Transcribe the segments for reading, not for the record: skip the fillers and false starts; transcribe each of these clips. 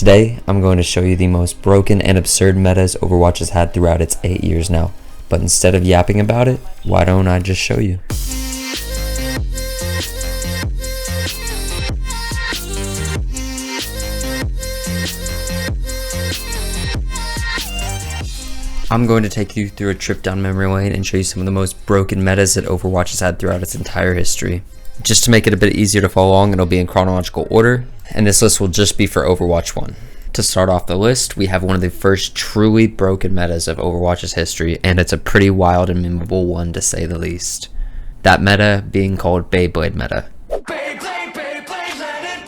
Today, I'm going to show you the most broken and absurd metas Overwatch has had throughout its 8 years now. But instead of yapping about it, why don't I just show you? I'm going to take you through a trip down memory lane and show you some of the most broken metas that Overwatch has had throughout its entire history. Just to make it a bit easier to follow along, it'll be in chronological order, and this list will just be for Overwatch 1. To start off the list, we have one of the first truly broken metas of Overwatch's history, and it's a pretty wild and memorable one to say the least. That meta being called Beyblade meta. Beyblade, Beyblade, let it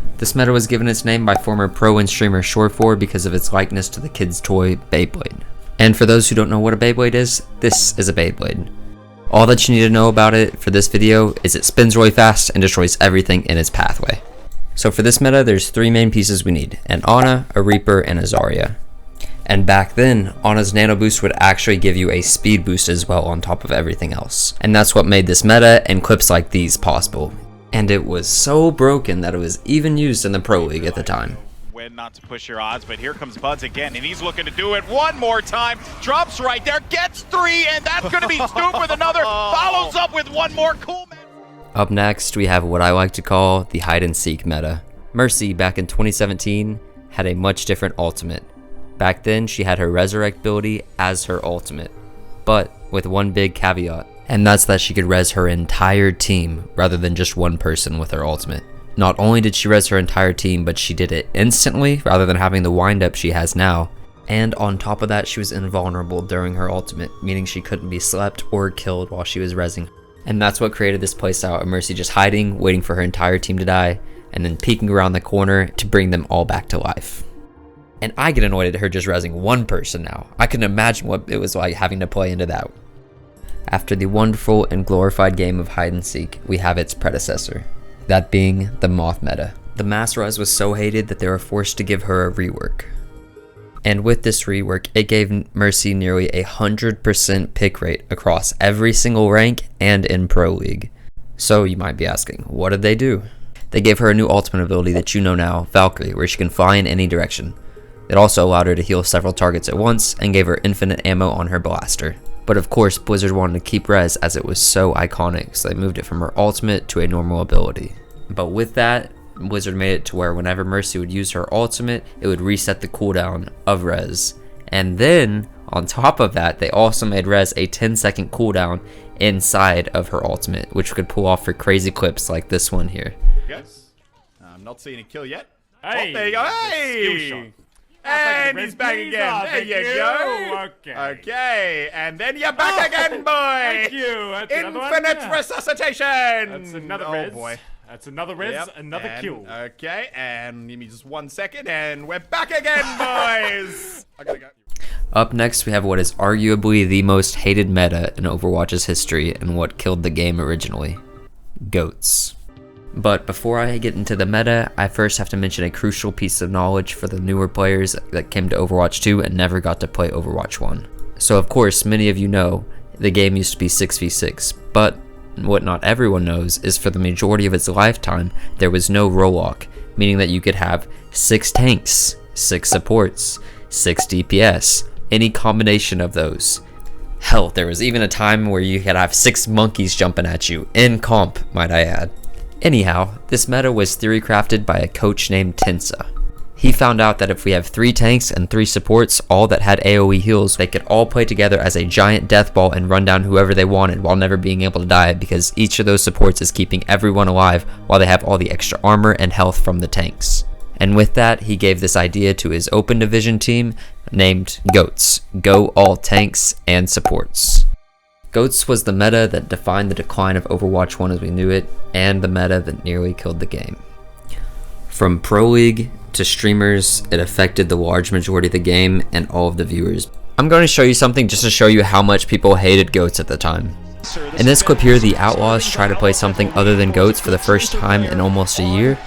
rip! This meta was given its name by former pro and streamer Shore4 because of its likeness to the kid's toy Beyblade. And for those who don't know what a Beyblade is, this is a Beyblade. All that you need to know about it for this video is it spins really fast and destroys everything in its pathway. So for this meta, there's 3 main pieces we need: an Ana, a Reaper, and a Zarya. And back then, Ana's Nano Boost would actually give you a speed boost as well on top of everything else. And that's what made this meta and clips like these possible. And it was so broken that it was even used in the Pro League at the time. Not to push your odds, but here comes Buds again, and he's looking to do it one more time. Drops right there, gets 3, and that's going to be Stoop with another. Follows up with one more. Cool, man. Up next, we have what I like to call the hide and seek meta. Mercy, back in 2017, had a much different ultimate. Back then, she had her resurrect ability as her ultimate, but with one big caveat, and that's that she could res her entire team rather than just one person with her ultimate. Not only did she res her entire team, but she did it instantly rather than having the windup she has now. And on top of that, she was invulnerable during her ultimate, meaning she couldn't be slept or killed while she was resing. And that's what created this playstyle of Mercy just hiding, waiting for her entire team to die, and then peeking around the corner to bring them all back to life. And I get annoyed at her just resing one person now. I can imagine what it was like having to play into that. After the wonderful and glorified game of hide and seek, we have its predecessor. That being the Moth meta. The mass res was so hated that they were forced to give her a rework. And with this rework, it gave Mercy nearly 100% pick rate across every single rank and in Pro League. So you might be asking, what did they do? They gave her a new ultimate ability that you know now, Valkyrie, where she can fly in any direction. It also allowed her to heal several targets at once and gave her infinite ammo on her blaster. But of course, Blizzard wanted to keep res as it was so iconic, so they moved it from her ultimate to a normal ability. But with that, Blizzard made it to where whenever Mercy would use her ultimate, it would reset the cooldown of res. And then, on top of that, they also made res a 10-second cooldown inside of her ultimate, which could pull off for crazy clips like this one here. Yes. I'm not seeing a kill yet. Hey, oh, there you go. Hey! And he's back again. There you go. Okay. And then you're back again, boy. Thank you. That's Infinite resuscitation. That's another res. Oh, boy. That's another res, Yep. another and, kill. Okay, and give me just 1 second, and we're back again, boys. I gotta go. Up next, we have what is arguably the most hated meta in Overwatch's history and what killed the game originally: goats. But before I get into the meta, I first have to mention a crucial piece of knowledge for the newer players that came to Overwatch 2 and never got to play Overwatch 1. So of course, many of you know, the game used to be 6v6, but what not everyone knows is for the majority of its lifetime, there was no roll-lock, meaning that you could have 6 tanks, 6 supports, 6 DPS, any combination of those. Hell, there was even a time where you could have 6 monkeys jumping at you, in comp, might I add. Anyhow, this meta was theory crafted by a coach named Tensa. He found out that if we have 3 tanks and 3 supports, all that had AoE heals, they could all play together as a giant death ball and run down whoever they wanted while never being able to die, because each of those supports is keeping everyone alive while they have all the extra armor and health from the tanks. And with that, he gave this idea to his open division team named GOATS. Go all tanks and supports. GOATS was the meta that defined the decline of Overwatch 1 as we knew it, and the meta that nearly killed the game. From Pro League to streamers, it affected the large majority of the game and all of the viewers. I'm going to show you something just to show you how much people hated GOATS at the time. In this clip here, the Outlaws try to play something other than GOATS for the first time in almost a year,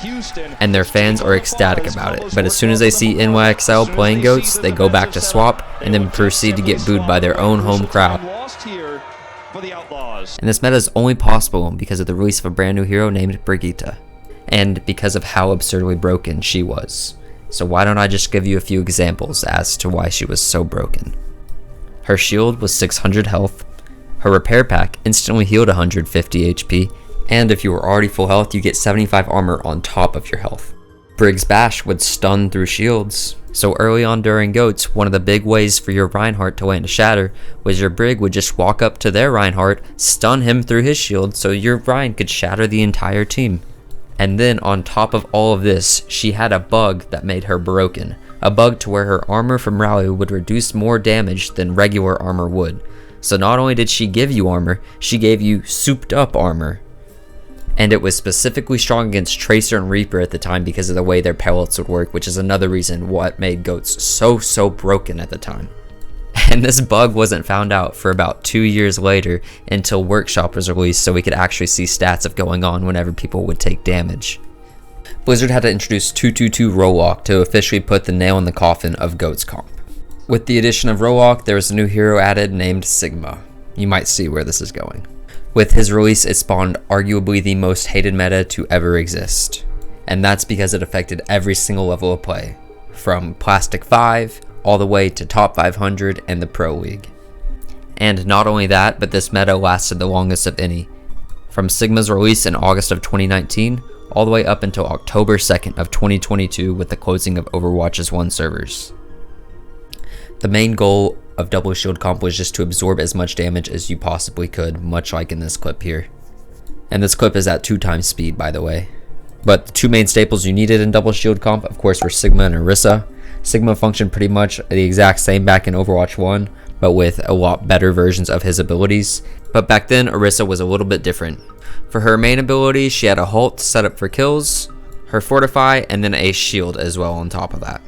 and their fans are ecstatic about it. But as soon as they see NYXL playing GOATS, they go back to swap and then proceed to get booed by their own home crowd. For the Outlaws. heroes. And this meta is only possible because of the release of a brand new hero named Brigitte, and because of how absurdly broken she was. So why don't I just give you a few examples as to why she was so broken. Her shield was 600 health, her repair pack instantly healed 150 HP, and if you were already full health, you get 75 armor on top of your health. Brig's Bash would stun through shields. So early on during GOATS, one of the big ways for your Reinhardt to land a shatter was your Brig would just walk up to their Reinhardt, stun him through his shield so your Rein could shatter the entire team. And then on top of all of this, she had a bug that made her broken. A bug to where her armor from Rally would reduce more damage than regular armor would. So not only did she give you armor, she gave you souped up armor. And it was specifically strong against Tracer and Reaper at the time because of the way their pellets would work, which is another reason what made GOATS so broken at the time. And this bug wasn't found out for about 2 years later until Workshop was released so we could actually see stats of going on whenever people would take damage. Blizzard had to introduce 222 Rollock to officially put the nail in the coffin of GOATS comp. With the addition of Rollock, there was a new hero added named Sigma. You might see where this is going. With his release, it spawned arguably the most hated meta to ever exist. And that's because it affected every single level of play, from Plastic 5 all the way to Top 500 and the Pro League. And not only that, but this meta lasted the longest of any, from Sigma's release in August of 2019 all the way up until October 2nd of 2022 with the closing of Overwatch's 1 servers. The main goal of double shield comp was just to absorb as much damage as you possibly could, much like in this clip here. And this clip is at 2 times speed, by the way. But the 2 main staples you needed in double shield comp, of course, were Sigma and Orisa. Sigma functioned pretty much the exact same back in Overwatch 1, but with a lot better versions of his abilities. But back then, Orisa was a little bit different. For her main ability, she had a halt set up for kills, her fortify, and then a shield as well on top of that.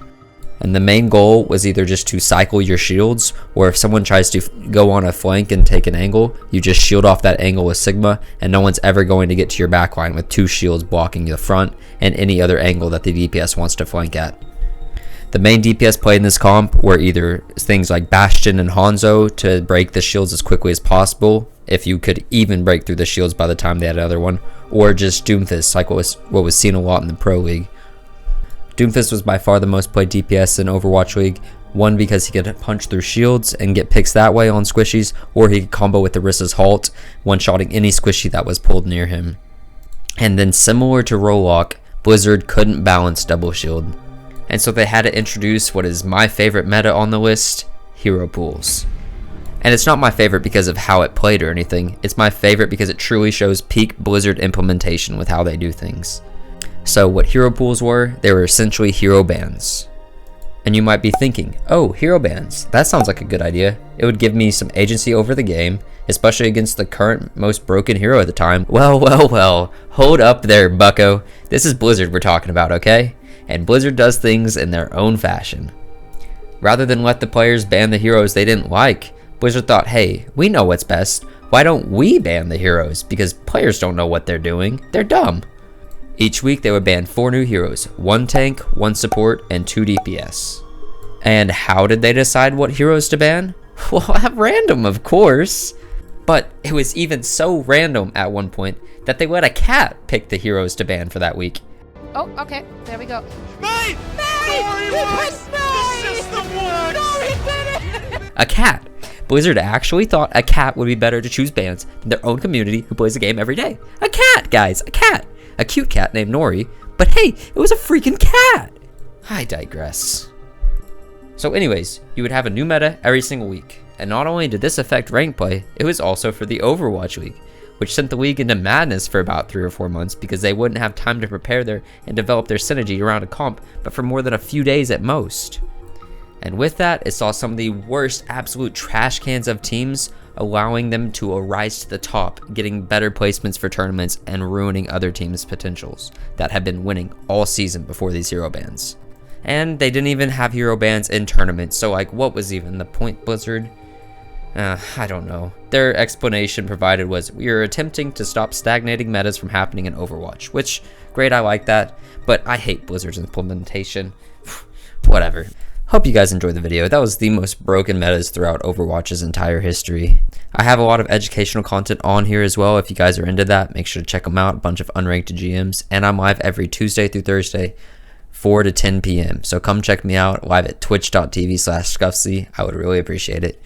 And the main goal was either just to cycle your shields, or if someone tries to go on a flank and take an angle, you just shield off that angle with Sigma, and no one's ever going to get to your backline with 2 shields blocking the front and any other angle that the DPS wants to flank at. The main DPS played in this comp were either things like Bastion and Hanzo to break the shields as quickly as possible, if you could even break through the shields by the time they had another one, or just Doomfist, like what was seen a lot in the Pro League. Doomfist was by far the most played DPS in Overwatch League, one because he could punch through shields and get picks that way on squishies, or he could combo with Orisa's halt, one-shotting any squishy that was pulled near him. And then similar to Rollock, Blizzard couldn't balance double shield, and so they had to introduce what is my favorite meta on the list, hero pools. And it's not my favorite because of how it played or anything, it's my favorite because it truly shows peak Blizzard implementation with how they do things. So what hero pools were, they were essentially hero bans. And you might be thinking, oh, hero bans, that sounds like a good idea. It would give me some agency over the game, especially against the current most broken hero at the time. Well, hold up there, bucko. This is Blizzard we're talking about, okay? And Blizzard does things in their own fashion. Rather than let the players ban the heroes they didn't like, Blizzard thought, hey, we know what's best. Why don't we ban the heroes? Because players don't know what they're doing. They're dumb. Each week they would ban 4 new heroes, 1 tank, 1 support, and 2 DPS. And how did they decide what heroes to ban? Well, at random, of course. But it was even so random at one point that they let a cat pick the heroes to ban for that week. Oh, okay. There we go. Mate! The system works! A cat. Blizzard actually thought a cat would be better to choose bans than their own community who plays the game every day. A cat, guys, a cat. A cute cat named Nori, but hey, it was a freaking cat. I digress. So anyways, you would have a new meta every single week. And not only did this affect rank play, it was also for the Overwatch League, which sent the league into madness for about 3 or 4 months because they wouldn't have time to prepare and develop their synergy around a comp, but for more than a few days at most. And with that, it saw some of the worst absolute trash cans of teams, allowing them to rise to the top, getting better placements for tournaments and ruining other teams' potentials that had been winning all season before these hero bans. And they didn't even have hero bans in tournaments, so like what was even the point, Blizzard? I don't know. Their explanation provided was, we are attempting to stop stagnating metas from happening in Overwatch, which, great, I like that, but I hate Blizzard's implementation. Whatever. Hope you guys enjoyed the video. That was the most broken metas throughout Overwatch's entire history. I have a lot of educational content on here as well. If you guys are into that, make sure to check them out. A bunch of unranked GMs. And I'm live every Tuesday through Thursday, 4 to 10 p.m. So come check me out live at twitch.tv/Scuffsy. I would really appreciate it.